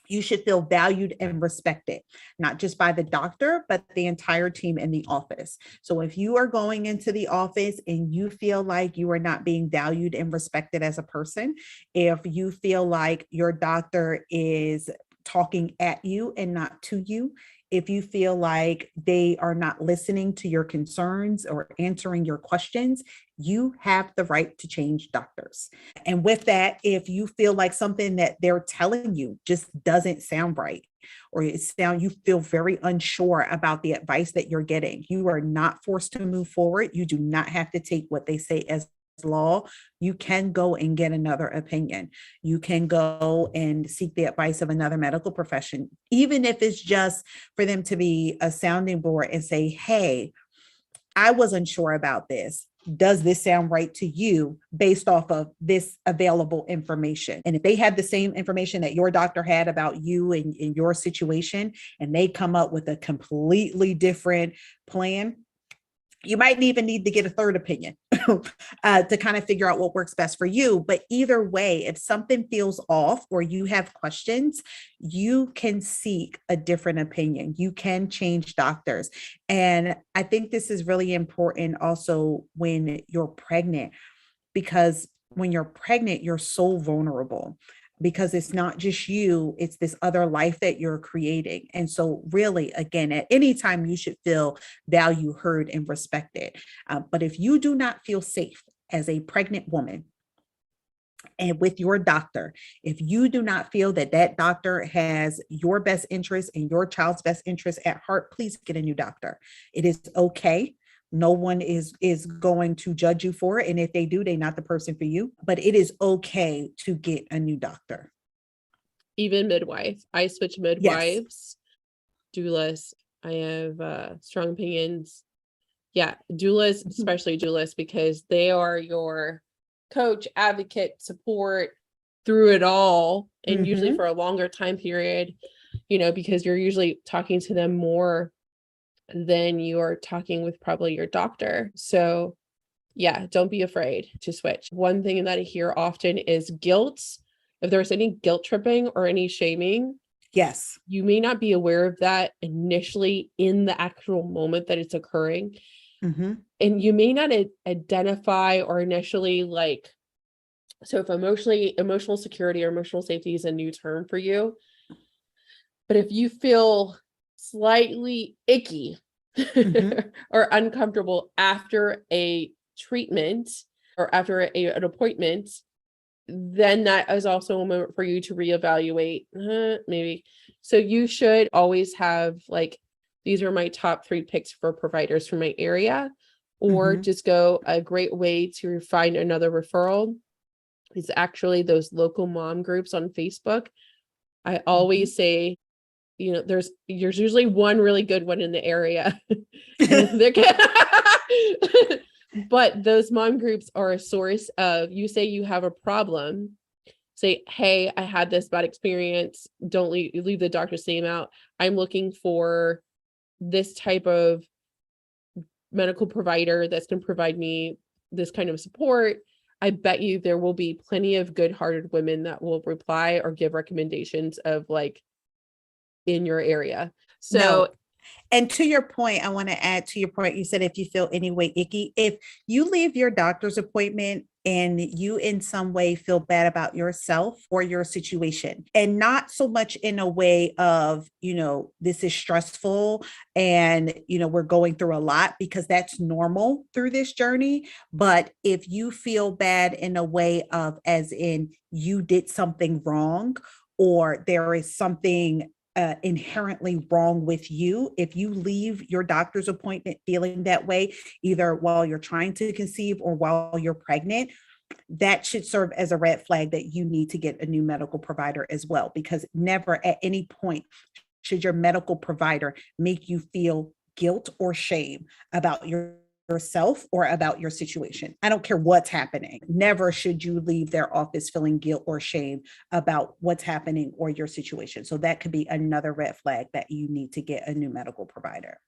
You should feel valued and respected, not just by the doctor, but the entire team in the office. So if you are going into the office and you feel like you are not being valued and respected as a person, if you feel like your doctor is talking at you and not to you, if you feel like they are not listening to your concerns or answering your questions, you have the right to change doctors. And with that, if you feel like something that they're telling you just doesn't sound right, or you feel very unsure about the advice that you're getting, you are not forced to move forward. You do not have to take what they say as law. You can go and get another opinion. You can go and seek the advice of another medical profession, even if it's just for them to be a sounding board and say, hey, I was unsure about this. Does this sound right to you based off of this available information? And if they have the same information that your doctor had about you and in your situation, and they come up with a completely different plan, you might even need to get a third opinion to kind of figure out what works best for you. But either way, if something feels off or you have questions, you can seek a different opinion. You can change doctors. And I think this is really important also when you're pregnant, because when you're pregnant, you're so vulnerable because it's not just you, it's this other life that you're creating. And so really, again, at any time you should feel valued, heard, and respected. But if you do not feel safe as a pregnant woman, and with your doctor. If you do not feel that that doctor has your best interest and your child's best interest at heart, please get a new doctor. It is okay. No one is going to judge you for it. And if they do, they're not the person for you. But it is okay to get a new doctor. Even midwife. I switch Yes. midwives, doulas. I have strong opinions. Yeah, doulas, especially doulas, because they are your coach, advocate, support through it all, and usually for a longer time period, because you're usually talking to them more than you're talking with probably your doctor. So yeah, don't be afraid to switch. One thing that I hear often is guilt. If there's any guilt tripping or any shaming, Yes. you may not be aware of that initially in the actual moment that it's occurring. And you may not identify or initially so if emotional security or emotional safety is a new term for you, but if you feel slightly icky or uncomfortable after a treatment or after an appointment, then that is also a moment for you to reevaluate, maybe. So you should always have these are my top 3 picks for providers from my area, or just go. A great way to find another referral is actually those local mom groups on Facebook. I always say, there's usually one really good one in the area. But those mom groups are a source of, you say you have a problem, say, hey, I had this bad experience. Don't leave the doctor's name out. I'm looking for this type of medical provider that's going to provide me this kind of support. I bet you there will be plenty of good-hearted women that will reply or give recommendations of in your area. So no. And to your point, I want to add to your point, you said if you feel any way icky, if you leave your doctor's appointment and you in some way feel bad about yourself or your situation, and not so much in a way of, this is stressful and, we're going through a lot, because that's normal through this journey. But if you feel bad in a way of, as in you did something wrong, or there is something inherently wrong with you, if you leave your doctor's appointment feeling that way, either while you're trying to conceive or while you're pregnant, that should serve as a red flag that you need to get a new medical provider as well. Because never at any point should your medical provider make you feel guilt or shame about yourself or about your situation. I don't care what's happening. Never should you leave their office feeling guilt or shame about what's happening or your situation. So that could be another red flag that you need to get a new medical provider.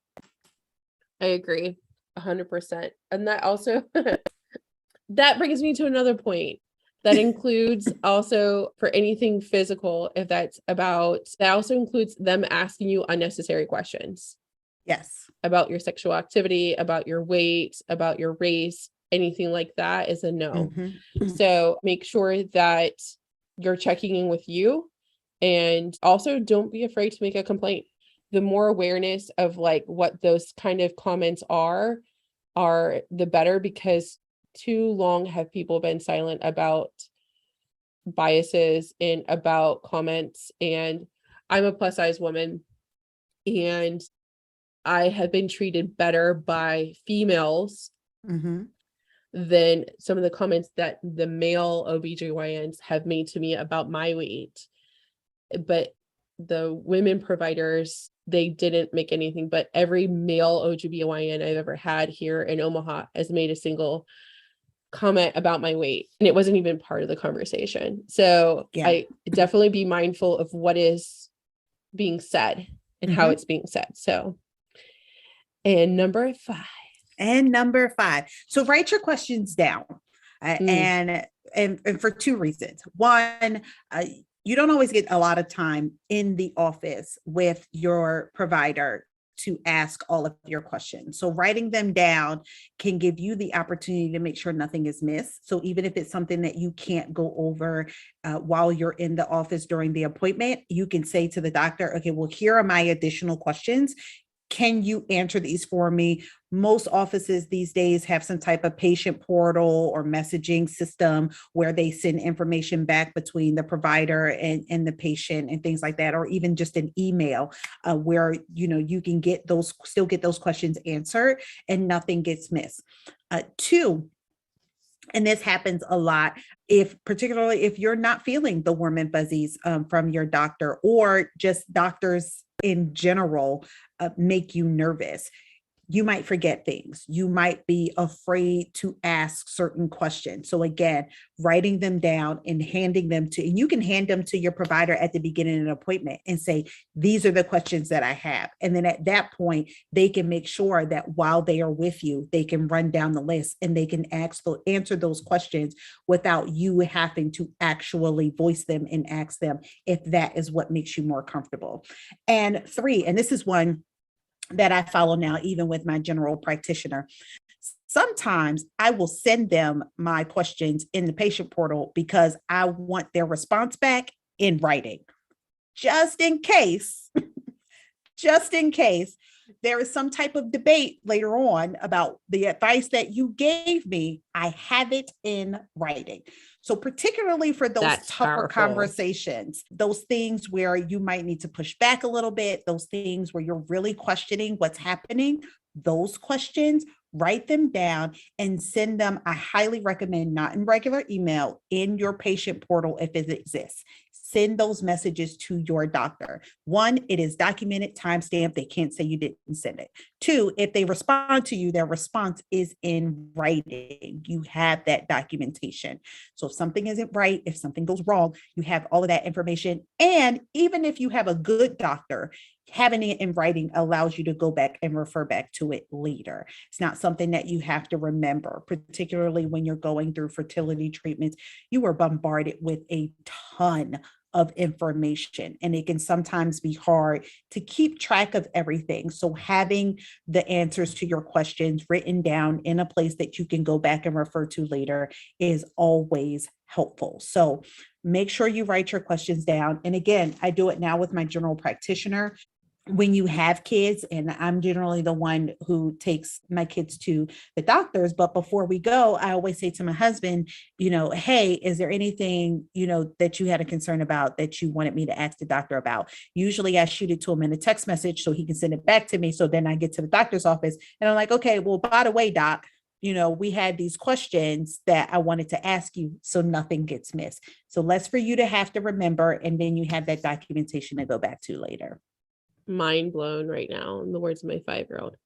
I agree 100%. And that also, that brings me to another point. That includes also for anything physical, that also includes them asking you unnecessary questions. Yes. About your sexual activity, about your weight, about your race, anything like that is a no. So make sure that you're checking in with you, and also don't be afraid to make a complaint. The more awareness of what those kind of comments are the better, because too long have people been silent about biases and about comments. And I'm a plus size woman, and I have been treated better by females than some of the comments that the male OBGYNs have made to me about my weight. But the women providers, they didn't make anything, but every male OBGYN I've ever had here in Omaha has made a single comment about my weight, and it wasn't even part of the conversation. So I definitely be mindful of what is being said and how it's being said. So, and number 5. So write your questions down, and for 2 reasons. One, you don't always get a lot of time in the office with your provider to ask all of your questions. So writing them down can give you the opportunity to make sure nothing is missed. So even if it's something that you can't go over while you're in the office during the appointment, you can say to the doctor, okay, well, here are my additional questions. can you answer these for me? Most offices these days have some type of patient portal or messaging system where they send information back between the provider and the patient and things like that, or even just an email where, you can still get those questions answered and nothing gets missed. Two, and this happens a lot, particularly if you're not feeling the warm and fuzzies from your doctor, or just doctors in general make you nervous. You might forget things. You might be afraid to ask certain questions. So again, writing them down and and you can hand them to your provider at the beginning of an appointment and say, these are the questions that I have. And then at that point, they can make sure that while they are with you, they can run down the list and they can answer those questions without you having to actually voice them and ask them, if that is what makes you more comfortable. And three, and this is one that I follow now, even with my general practitioner. Sometimes I will send them my questions in the patient portal because I want their response back in writing, just in case there is some type of debate later on about the advice that you gave me. I have it in writing. So particularly for those tougher conversations, those things where you might need to push back a little bit, those things where you're really questioning what's happening, those questions, write them down and send them. I highly recommend, not in regular email, in your patient portal if it exists. Send those messages to your doctor. One, it is documented, timestamped. They can't say you didn't send it. Two, if they respond to you, their response is in writing. You have that documentation. So if something isn't right, if something goes wrong, you have all of that information. And even if you have a good doctor, having it in writing allows you to go back and refer back to it later. It's not something that you have to remember, particularly when you're going through fertility treatments. You are bombarded with a ton of information, and it can sometimes be hard to keep track of everything. So having the answers to your questions written down in a place that you can go back and refer to later is always helpful. So make sure you write your questions down. And again, I do it now with my general practitioner. When you have kids, and I'm generally the one who takes my kids to the doctors, but before we go, I always say to my husband, hey, is there anything, that you had a concern about that you wanted me to ask the doctor about? Usually I shoot it to him in a text message so he can send it back to me. So then I get to the doctor's office and I'm like, okay, well, by the way, doc, we had these questions that I wanted to ask you, so nothing gets missed. So less for you to have to remember, and then you have that documentation to go back to later. Mind blown right now, in the words of my 5-year-old.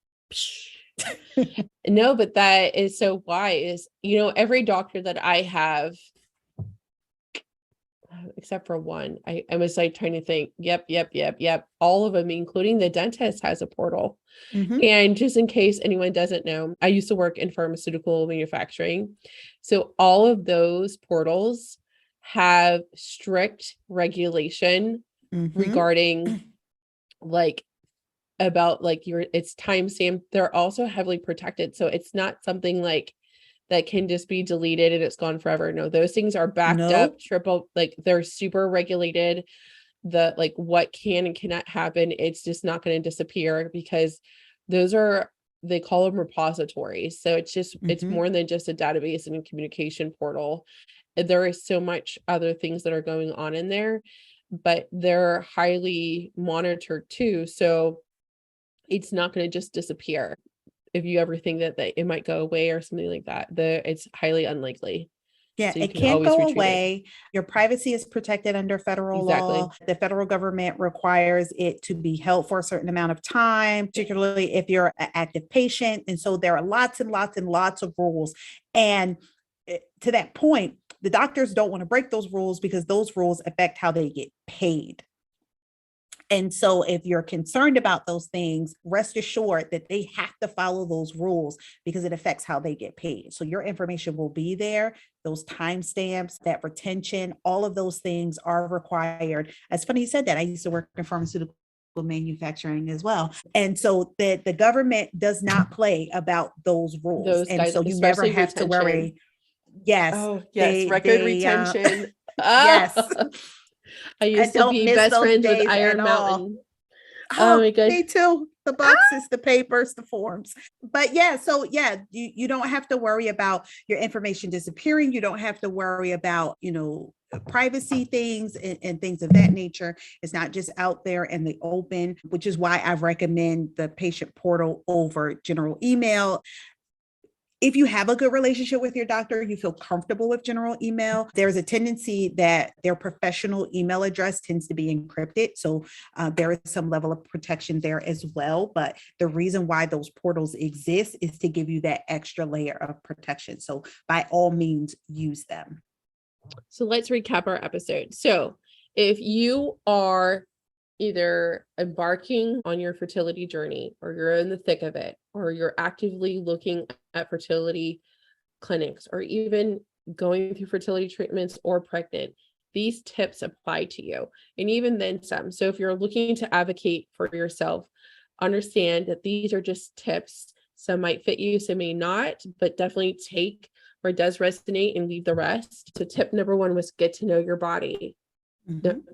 No, but that is so wise. Every doctor that I have, except for one, I was like trying to think, yep. All of them, including the dentist, has a portal. Mm-hmm. And just in case anyone doesn't know, I used to work in pharmaceutical manufacturing. So all of those portals have strict regulation regarding it's timestamped. They're also heavily protected. So it's not something like that can just be deleted and it's gone forever. No, those things are backed up, triple, they're super regulated. What can and cannot happen. It's just not going to disappear because they call them repositories. So it's more than just a database and a communication portal. There is so much other things that are going on in there, but they're highly monitored too. So it's not going to just disappear. If you ever think that it might go away or something like that, it's highly unlikely. Yeah, so it can't go away. Your privacy is protected under federal law. The federal government requires it to be held for a certain amount of time, particularly if you're an active patient. And so there are lots and lots and lots of rules. And to that point, the doctors don't want to break those rules because those rules affect how they get paid. And so if you're concerned about those things, rest assured that they have to follow those rules because it affects how they get paid. So your information will be there. Those timestamps, that retention, all of those things are required. It's funny you said that. I used to work in pharmaceutical manufacturing as well. And so the government does not play about those rules. And so you never have to worry. Yes. Oh, yes. Record retention. Yes. I used to be best friends with Iron Mountain. Oh my God. Me too. the boxes, the papers, the forms. But yeah, so yeah, you don't have to worry about your information disappearing. You don't have to worry about, privacy things and things of that nature. It's not just out there in the open, which is why I recommend the patient portal over general email. If you have a good relationship with your doctor, you feel comfortable with general email, there's a tendency that their professional email address tends to be encrypted. So there is some level of protection there as well. But the reason why those portals exist is to give you that extra layer of protection. So by all means, use them. So let's recap our episode. So if you are either embarking on your fertility journey, or you're in the thick of it, or you're actively looking at fertility clinics, or even going through fertility treatments or pregnant, these tips apply to you, and even then some. So if you're looking to advocate for yourself, understand that these are just tips. Some might fit you, some may not, but definitely take where it does resonate and leave the rest. So tip number 1 was get to know your body.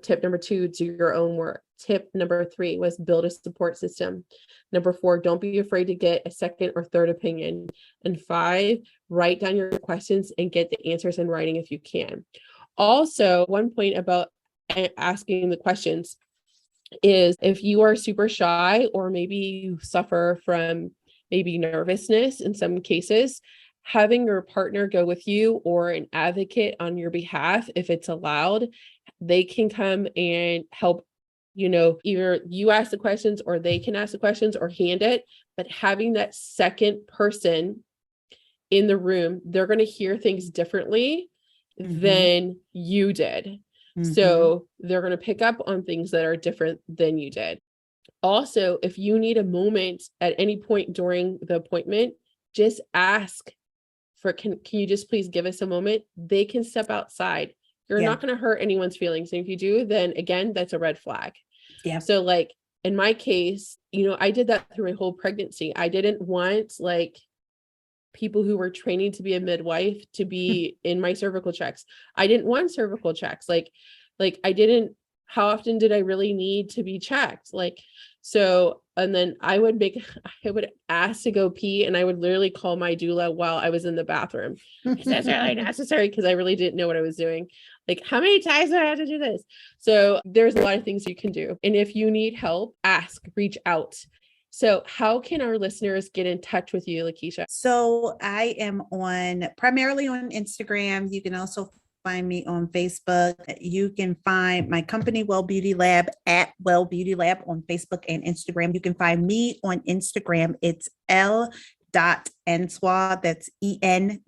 Tip number 2, do your own work. Tip number 3 was build a support system. Number 4, don't be afraid to get a second or third opinion. And 5, write down your questions and get the answers in writing if you can. Also, one point about asking the questions is if you are super shy, or maybe you suffer from maybe nervousness in some cases, having your partner go with you, or an advocate on your behalf, if it's allowed, they can come and help, either you ask the questions or they can ask the questions or hand it. But having that second person in the room, they're going to hear things differently than you did. So they're going to pick up on things that are different than you did. Also, if you need a moment at any point during the appointment, just ask for, can you just please give us a moment? They can step outside. You're not going to hurt anyone's feelings. And if you do, then again, that's a red flag. Yeah. So like in my case, I did that through my whole pregnancy. I didn't want people who were training to be a midwife to be in my cervical checks. I didn't want cervical checks. Like how often did I really need to be checked? So, and then I would ask to go pee, and I would literally call my doula while I was in the bathroom. Is this really necessary? Because I really didn't know what I was doing. How many times do I have to do this? So there's a lot of things you can do. And if you need help, ask, reach out. So how can our listeners get in touch with you, Lakeisha? So I am primarily on Instagram. You can also find me on Facebook. You can find my company, Well Beauty Lab, at Well Beauty Lab on Facebook and Instagram. You can find me on Instagram. It's l.enswa. That's ENTSUAH.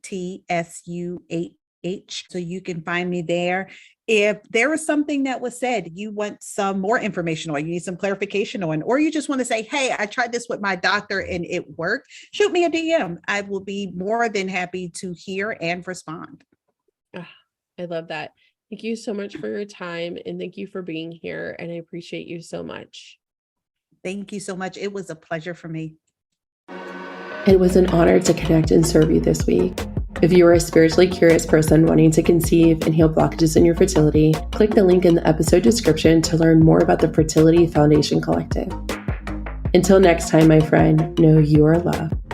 So you can find me there. If there is something that was said, you want some more information on, you need some clarification on, or you just want to say, hey, I tried this with my doctor and it worked, shoot me a DM. I will be more than happy to hear and respond. I love that. Thank you so much for your time, and thank you for being here. And I appreciate you so much. Thank you so much. It was a pleasure for me. It was an honor to connect and serve you this week. If you are a spiritually curious person wanting to conceive and heal blockages in your fertility, click the link in the episode description to learn more about the Fertility Foundation Collective. Until next time, my friend, know you are loved.